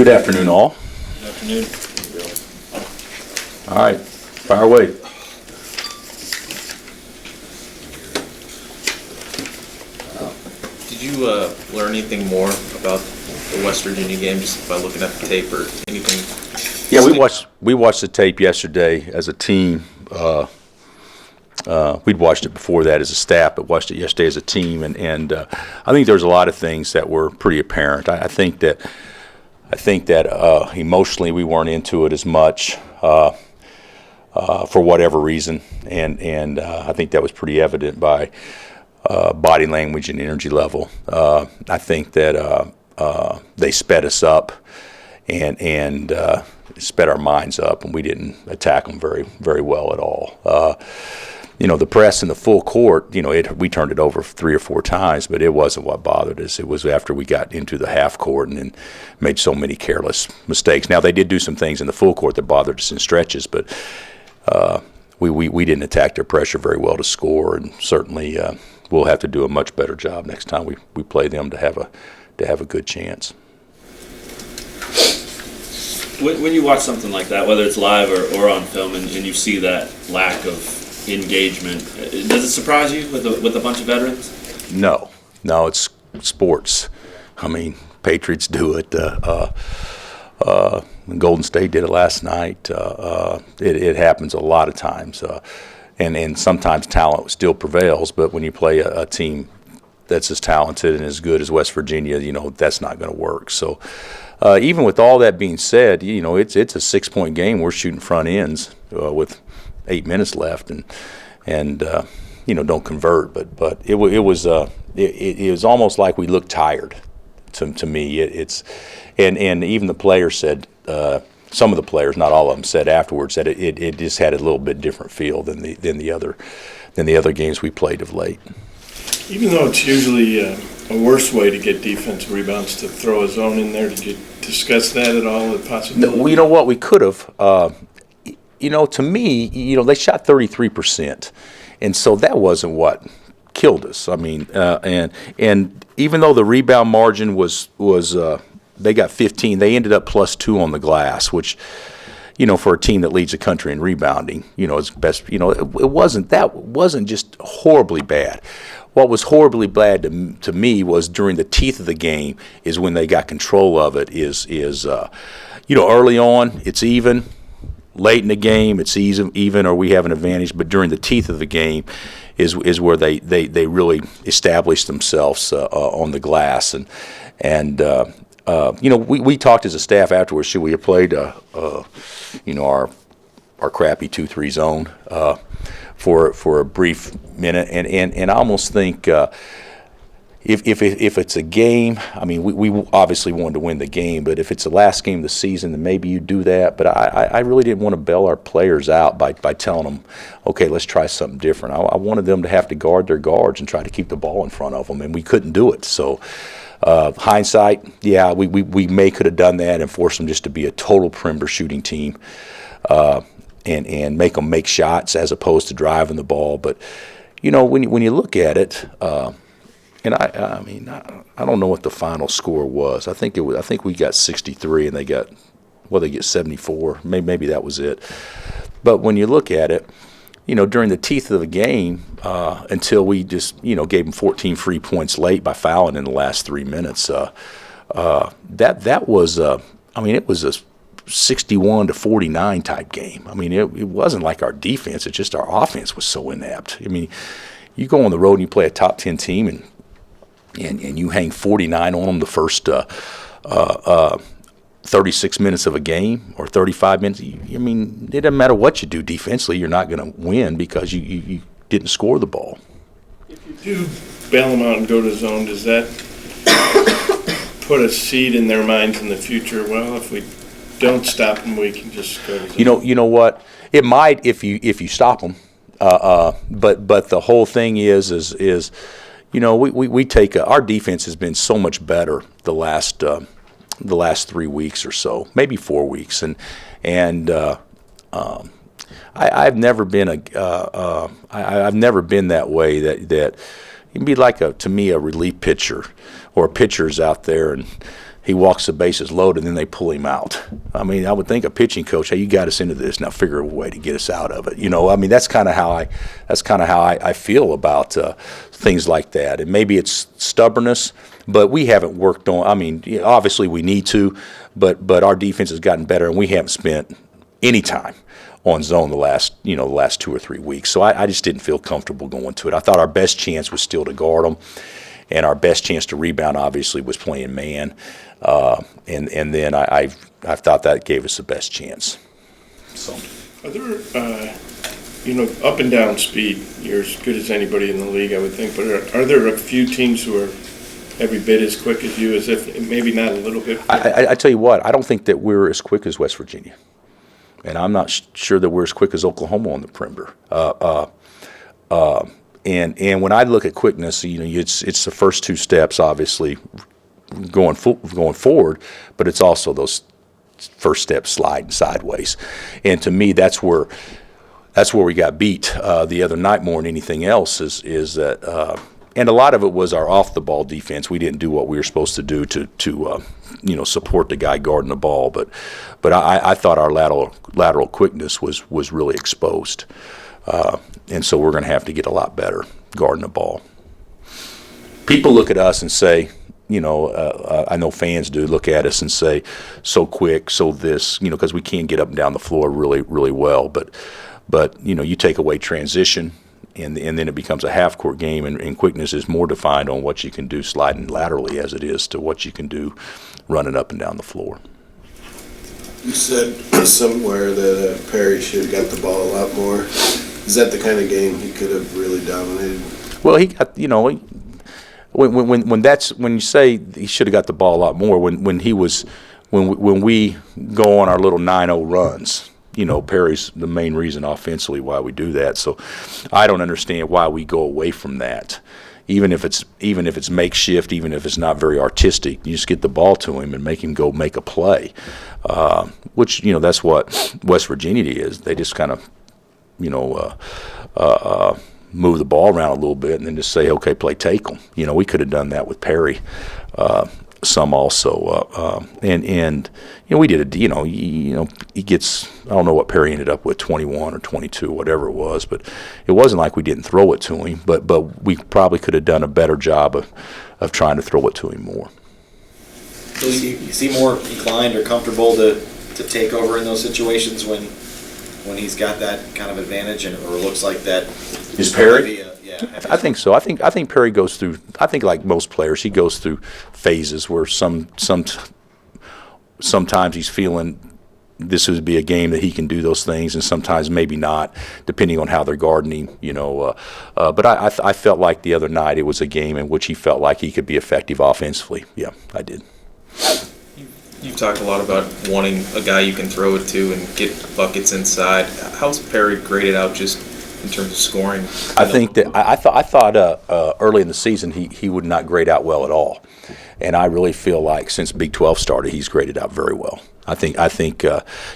Good afternoon, all. Good afternoon. All right, fire away. Did you learn anything more about the West Virginia game just by looking at the tape or anything? Yeah, we watched the tape yesterday as a team. We'd watched it before that as a staff, but watched it yesterday as a team, and I think there's a lot of things that were pretty apparent. I think that emotionally we weren't into it as much for whatever reason, and I think that was pretty evident by body language and energy level. I think that they sped us up and sped our minds up, and we didn't attack them very, very well at all. The press in the full court, we turned it over 3 or 4 times, but it wasn't what bothered us. It was after we got into the half court and then made so many careless mistakes. Now, they did do some things in the full court that bothered us in stretches, but we didn't attack their pressure very well to score, and certainly we'll have to do a much better job next time we play them to have a good chance. When you watch something like that, whether it's live or on film, and you see that lack of engagement, does it surprise you with a bunch of veterans? No, it's sports. I mean, Patriots do it. Golden State did it last night. It happens a lot of times, and sometimes talent still prevails. But when you play a team that's as talented and as good as West Virginia, that's not going to work. So even with all that being said, it's a 6-point game. We're shooting front ends with 8 minutes left, and don't convert. But it was almost like we looked tired. To me, and even the players said, some of the players, not all of them, said afterwards that it just had a little bit different feel than the other games we played of late. Even though it's usually a worse way to get defensive rebounds to throw a zone in there, did you discuss that at all? The possibility? No, you know what, we could have. To me, they shot 33%, and so that wasn't what killed us. I mean, and even though the rebound margin was they got 15, they ended up +2 on the glass, which, for a team that leads the country in rebounding, is best. It wasn't just horribly bad. What was horribly bad to me was during the teeth of the game is when they got control of it. Early on it's even. Late in the game, it's even, or we have an advantage. But during the teeth of the game, is where they really establish themselves on the glass. We talked as a staff afterwards. Should we have played our crappy 2-3 zone for a brief minute? And I almost think. If it's a game, I mean, we obviously wanted to win the game, but if it's the last game of the season, then maybe you do that. But I really didn't want to bail our players out by telling them, okay, let's try something different. I wanted them to have to guard their guards and try to keep the ball in front of them, and we couldn't do it. So hindsight, yeah, we could have done that and forced them just to be a total perimeter shooting team and make them make shots as opposed to driving the ball. But, when you look at it, and I mean, I don't know what the final score was. I think we got 63, and they get 74. Maybe that was it. But when you look at it, during the teeth of the game, until we just gave them 14 free points late by fouling in the last 3 minutes, that was it was a 61-49 type game. I mean, it wasn't like our defense. It's just our offense was so inept. I mean, you go on the road and you play a top 10 team and you hang 49 on them the first 36 minutes of a game or 35 minutes. It doesn't matter what you do defensively, you're not going to win because you didn't score the ball. If you do bail them out and go to zone, does that put a seed in their minds in the future? Well, if we don't stop them, we can just go to zone. You know what? It might if you stop them. But the whole thing is we take our defense has been so much better the last 3 weeks or so, maybe 4 weeks, and I've never been I've never been that way that you can be like to me a relief pitcher or a pitcher's out there and he walks the bases loaded, and then they pull him out. I mean, I would think a pitching coach, hey, you got us into this, now figure a way to get us out of it. You know, I mean, that's kind of how I feel about things like that. And maybe it's stubbornness, but we haven't worked on. I mean, obviously we need to, but our defense has gotten better, and we haven't spent any time on zone the last 2 or 3 weeks. So I just didn't feel comfortable going to it. I thought our best chance was still to guard them, and our best chance to rebound obviously was playing man. And then I thought that gave us the best chance. So, Are there, up and down speed? You're as good as anybody in the league, I would think. But are there a few teams who are every bit as quick as you, as if maybe not a little bit? I tell you what, I don't think that we're as quick as West Virginia, and I'm not sure that we're as quick as Oklahoma on the perimeter. And when I look at quickness, it's the first 2 steps, obviously, going forward, but it's also those first steps sliding sideways. And to me, that's where we got beat the other night more than anything else. Is that and a lot of it was our off the ball defense. We didn't do what we were supposed to do to support the guy guarding the ball. But I thought our lateral quickness was really exposed. And so we're going to have to get a lot better guarding the ball. People look at us and say, I know fans do look at us and say, so quick, so this, because we can't get up and down the floor really, really well. But you take away transition, and then it becomes a half-court game, and quickness is more defined on what you can do sliding laterally as it is to what you can do running up and down the floor. You said somewhere that Perry should have got the ball a lot more. Is that the kind of game he could have really dominated? Well, he got, when you say he should have got the ball a lot more, when we go on our little 9-0 runs, Perry's the main reason offensively why we do that. So I don't understand why we go away from that. Even if it's makeshift, even if it's not very artistic, you just get the ball to him and make him go make a play, which that's what West Virginia is. They just kind of move the ball around a little bit and then just say, okay, play take them. We could have done that with Perry some also, and we did it. He gets, I don't know what Perry ended up with, 21 or 22, whatever it was, but it wasn't like we didn't throw it to him, but we probably could have done a better job of trying to throw it to him more. Is he more inclined or comfortable to take over in those situations when he's got that kind of advantage or looks like that? Is Perry? Yeah, I think so. I think Perry goes through. I think like most players, he goes through phases where sometimes he's feeling this would be a game that he can do those things, and sometimes maybe not, depending on how they're guarding him. But I felt like the other night it was a game in which he felt like he could be effective offensively. Yeah, I did. You've talked a lot about wanting a guy you can throw it to and get buckets inside. How's Perry graded out just in terms of scoring? I think that I thought early in the season he would not grade out well at all, and I really feel like since Big 12 started, he's graded out very well. I think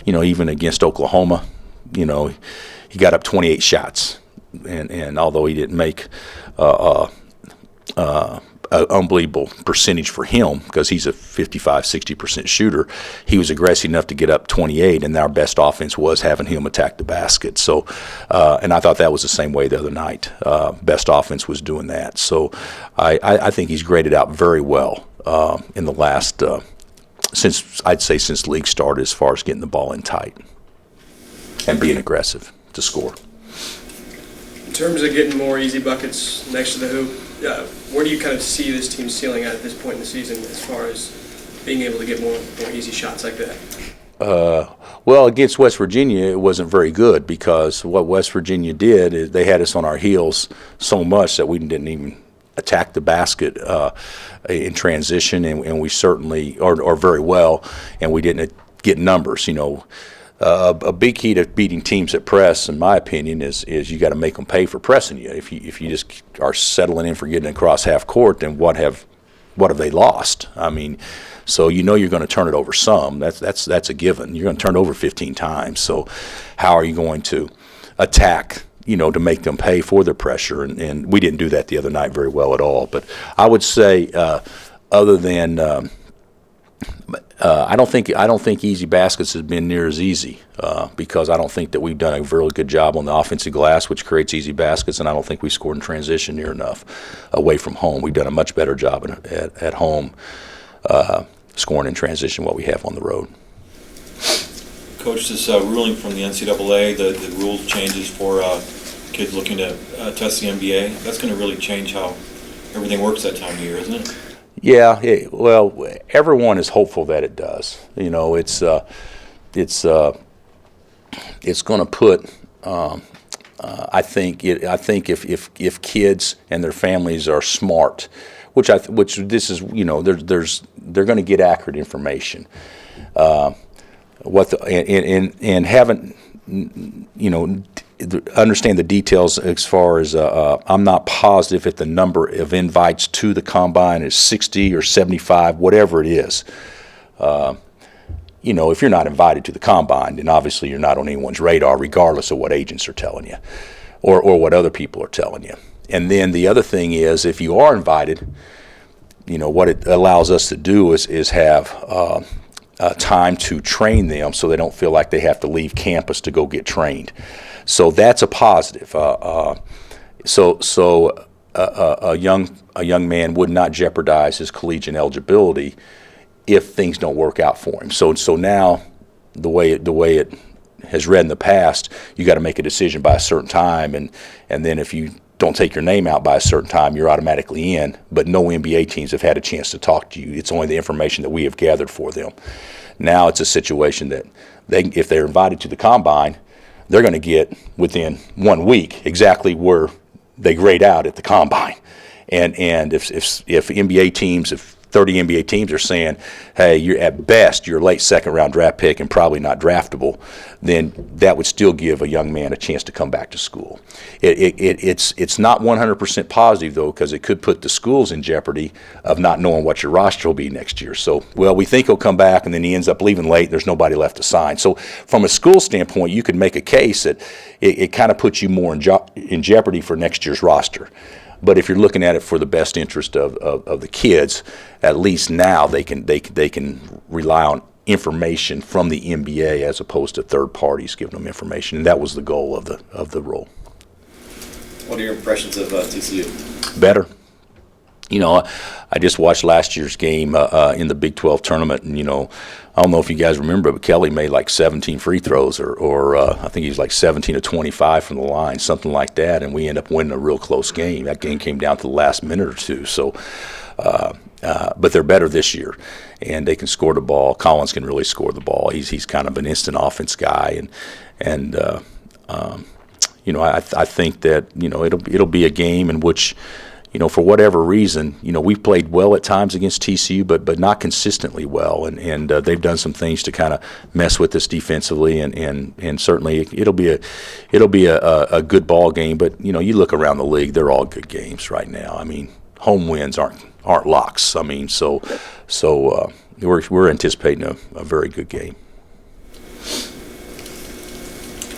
even against Oklahoma, he got up 28 shots, and although he didn't make an unbelievable percentage for him because he's a 55-60% shooter, he was aggressive enough to get up 28, and our best offense was having him attack the basket. So, and I thought that was the same way the other night. Best offense was doing that. So I think he's graded out very well in the last, since league started, as far as getting the ball in tight and being aggressive to score. In terms of getting more easy buckets next to the hoop, where do you kind of see this team ceiling at this point in the season as far as being able to get more easy shots like that? Well, against West Virginia, it wasn't very good because what West Virginia did is they had us on our heels so much that we didn't even attack the basket in transition, and we certainly, or very well, and we didn't get numbers. A big key to beating teams that press, in my opinion, is you got to make them pay for pressing you. If you just are settling in for getting across half court, then what have they lost? I mean, so you're going to turn it over some. That's a given. You're going to turn it over 15 times. So how are you going to attack? To make them pay for their pressure, and we didn't do that the other night very well at all. But I would say, other than I don't think easy baskets has been near as easy because I don't think that we've done a really good job on the offensive glass, which creates easy baskets, and I don't think we scored in transition near enough away from home. We've done a much better job at home scoring in transition what we have on the road. Coach, this ruling from the NCAA, the rule changes for kids looking to test the NBA, that's going to really change how everything works that time of year, isn't it? Yeah, well, everyone is hopeful that it does. You know, it's going to put. I think if kids and their families are smart, which this is, you know, they're going to get accurate information. And haven't, you know, understand the details as far as I'm not positive if the number of invites to the combine is 60 or 75, whatever it is. You know, if you're not invited to the combine, then obviously you're not on anyone's radar, regardless of what agents are telling you or what other people are telling you. And then the other thing is, if you are invited, you know, what it allows us to do is have time to train them so they don't feel like they have to leave campus to go get trained. So that's a positive. A young man would not jeopardize his collegiate eligibility if things don't work out for him. So now the way it has read in the past, you got to make a decision by a certain time, and then if you don't take your name out by a certain time, you're automatically in. But no NBA teams have had a chance to talk to you. It's only the information that we have gathered for them. Now it's a situation that if they're invited to the combine, they're going to get within 1 week exactly where they grade out at the combine. And if NBA teams, if 30 NBA teams are saying, hey, you're at best you're a late second-round draft pick and probably not draftable, then that would still give a young man a chance to come back to school. It's not 100% positive, though, because it could put the schools in jeopardy of not knowing what your roster will be next year. So, well, we think he'll come back, and then he ends up leaving late, and there's nobody left to sign. So from a school standpoint, you could make a case that it kind of puts you more in jeopardy for next year's roster. But if you're looking at it for the best interest of the kids, at least now they can rely on information from the NBA as opposed to third parties giving them information, and that was the goal of the rule. What are your impressions of TCU? Better. You know, I just watched last year's game in the Big 12 tournament, and, you know, I don't know if you guys remember, but Kelly made like 17 free throws, or I think he was like 17 to 25 from the line, something like that, and we ended up winning a real close game. That game came down to the last minute or two. So, but they're better this year, and they can score the ball. Collins can really score the ball. He's kind of an instant offense guy, and you know, I think that, you know, it'll be a game in which, you know, for whatever reason, you know, we've played well at times against TCU, but not consistently well, and they've done some things to kind of mess with us defensively, and certainly it'll be a good ball game. But, you know, you look around the league, they're all good games right now. I mean, home wins aren't locks. I mean, so we're anticipating a very good game.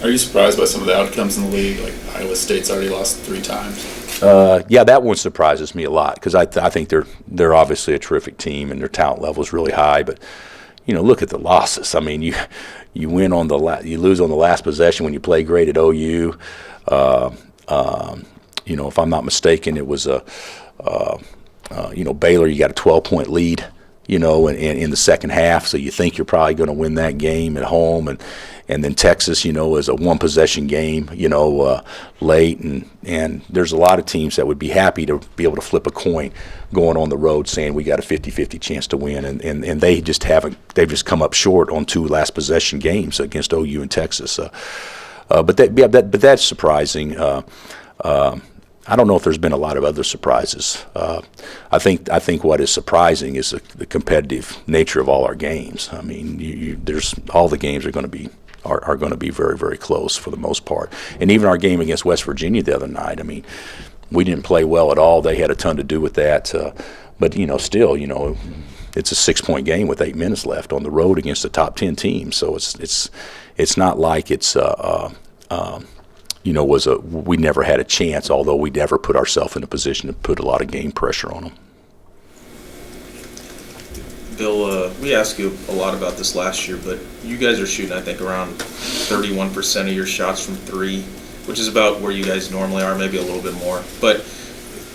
Are you surprised by some of the outcomes in the league? Like Iowa State's already lost 3 times. Yeah, that one surprises me a lot because I think they're obviously a terrific team and their talent level is really high. But, you know, look at the losses. I mean, you win on you lose on the last possession when you play great at OU. You know, if I'm not mistaken, it was you know, Baylor. You got a 12-point lead, you know, in the second half, so you think you're probably going to win that game at home, and then Texas, you know, is a one-possession game, you know, late, and there's a lot of teams that would be happy to be able to flip a coin going on the road saying we got a 50-50 chance to win, and they just haven't. They've just come up short on 2 last possession games against OU and Texas. But that's surprising. I don't know if there's been a lot of other surprises. I think what is surprising is the competitive nature of all our games. I mean, there's all the games are going to be very, very close for the most part. And even our game against West Virginia the other night, I mean, we didn't play well at all. They had a ton to do with that. But, you know, still, you know, it's a 6-point game with 8 minutes left on the road against a top 10 team. So it's not like it's you know, we never had a chance, although we never put ourselves in a position to put a lot of game pressure on them. Bill, we asked you a lot about this last year, but you guys are shooting, I think, around 31% of your shots from three, which is about where you guys normally are, maybe a little bit more. But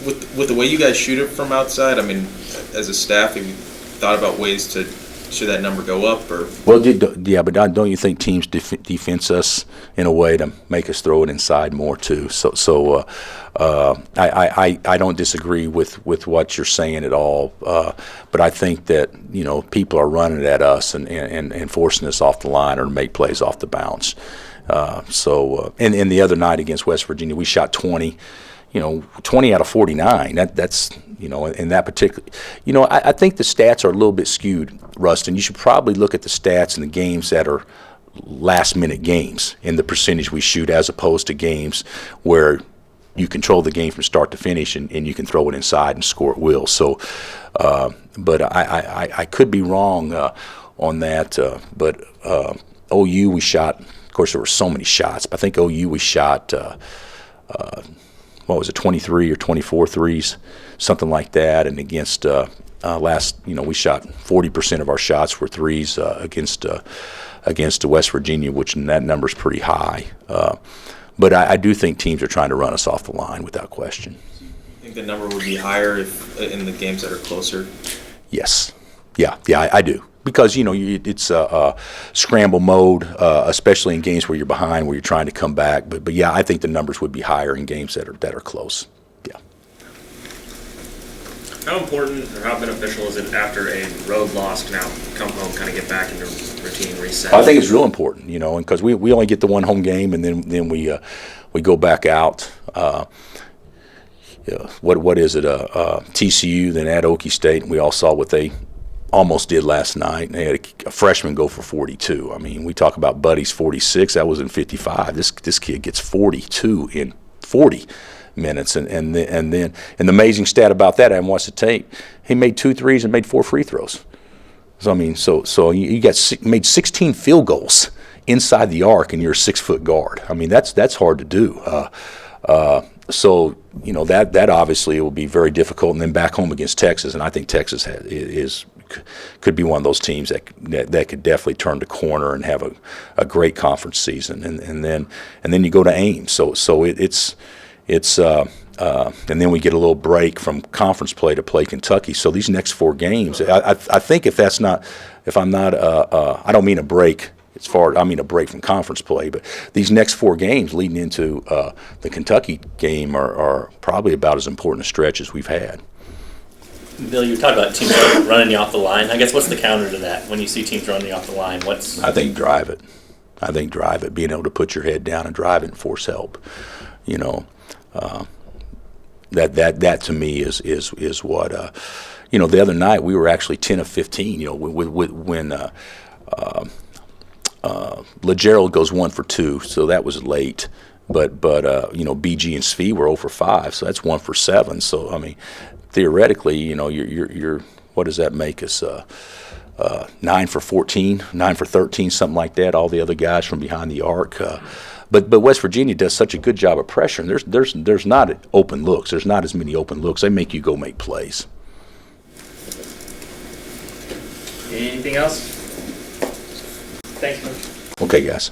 with the way you guys shoot it from outside, I mean, as a staff, have you thought about ways to, should that number go up? Or Well, yeah, but don't you think teams defense us in a way to make us throw it inside more too? So I don't disagree with what you're saying at all. But I think that people are running at us and forcing us off the line or to make plays off the bounce. And the other night against West Virginia, we shot 20 out of 49. That's in that particular, I think the stats are a little bit skewed, Rustin. You should probably look at the stats in the games that are last-minute games and the percentage we shoot, as opposed to games where you control the game from start to finish and you can throw it inside and score at will. So, but I could be wrong on that. But OU, we shot. Of course, there were so many shots. But I think OU, we shot. What was it, 23 or 24 threes, something like that. And against we shot 40% of our shots were threes against West Virginia, which that number's pretty high. But I do think teams are trying to run us off the line without question. I think the number would be higher if in the games that are closer. Yes, yeah, I do. Because it's a scramble mode, especially in games where you're behind, where you're trying to come back. But yeah, I think the numbers would be higher in games that are close. Yeah. How important or how beneficial is it after a road loss to now come home, kind of get back into routine, reset? I think it's real important, and because we only get the one home game, and then we go back out. What is it? TCU, then at Okie State, and we all saw what they almost did last night. And they had a freshman go for 42. I mean, we talk about Buddy's 46. That was in 55. This kid gets 42 in 40 minutes. And the amazing stat about that, I haven't watched the tape, he made 2 threes and made 4 free throws. So I mean, so you made 16 field goals inside the arc, and you're a 6-foot guard. I mean, that's hard to do. So that obviously will be very difficult. And then back home against Texas, and I think Texas could be one of those teams that could definitely turn the corner and have a great conference season. And then you go to Ames. So it's and then we get a little break from conference play to play Kentucky. So these next 4 games, I think I don't mean a break. I mean a break from conference play, but these next 4 games leading into the Kentucky game are probably about as important a stretch as we've had. Bill, you talked about teams running you off the line. I guess what's the counter to that when you see teams running you off the line? I think drive it. Being able to put your head down and drive it and force help. That to me is what the other night we were actually 10 of 15. When LeGerald goes 1 for 2, so that was late. But BG and Svi were 0 for 5, so that's 1 for 7. So I mean, theoretically, you're what does that make us? 9 for 14, 9 for 13, something like that. All the other guys from behind the arc. But West Virginia does such a good job of pressure, and there's not open looks. There's not as many open looks. They make you go make plays. Anything else? Thanks, Coach. Okay, guys.